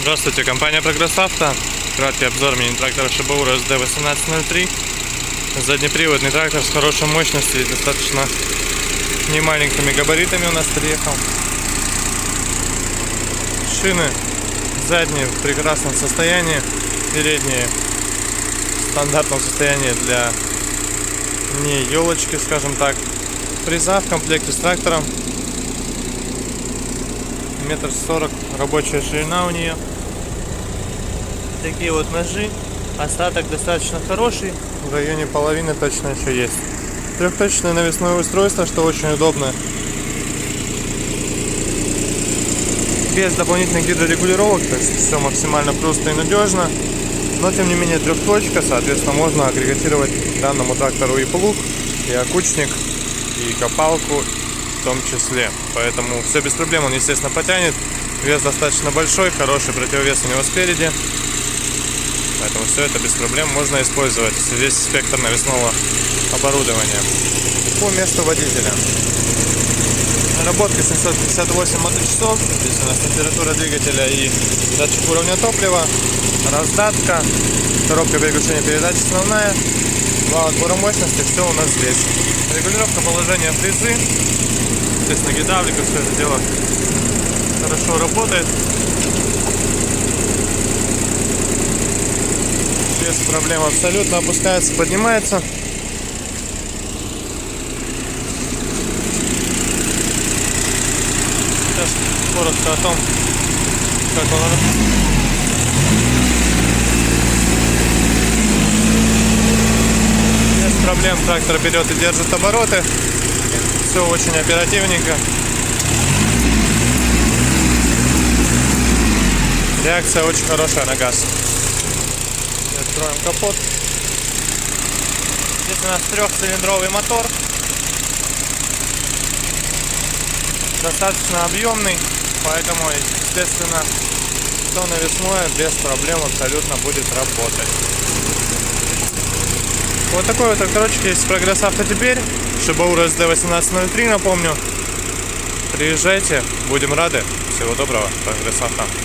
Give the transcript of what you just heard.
Здравствуйте, компания Прогресс Авто. Краткий обзор мини-трактора Шибаура SD1803. Заднеприводный трактор с хорошей мощностью и достаточно немаленькими габаритами у нас приехал. Шины задние в прекрасном состоянии, передние в стандартном состоянии для не елочки, скажем так. Фреза в комплекте с трактором. 1,40 м рабочая ширина у нее. Такие вот ножи. Остаток достаточно хороший. В районе половины точно еще есть. Трехточное навесное устройство, что очень удобно. Без дополнительных гидрорегулировок, то есть все максимально просто и надежно. Но тем не менее трехточка, соответственно, можно агрегатировать данному трактору и плуг, и окучник, и копалку в том числе. Поэтому все без проблем, он, естественно, потянет. Вес достаточно большой, хороший противовес у него спереди. Поэтому все это без проблем можно использовать, весь спектр навесного оборудования. По месту водителя. Наработка 758 моточасов. Здесь у нас температура двигателя и датчик уровня топлива. Раздатка. Коробка переключения передач основная. Два отбора мощности. Все у нас здесь. Регулировка положения фрезы. Естественно, гидравлика. Все это дело хорошо работает. Без проблем абсолютно. Опускается, поднимается. Сейчас коротко о том, как он работает. Без проблем трактор берет и держит обороты. Все очень оперативненько. Реакция очень хорошая на газ. Откроем капот. Здесь у нас трехцилиндровый мотор. Достаточно объемный, поэтому, естественно, все навесное без проблем абсолютно будет работать. Вот такой вот тракторочек есть в Прогресс Авто теперь. Шибаура SD1803, напомню. Приезжайте, будем рады. Всего доброго, Прогресс Авто.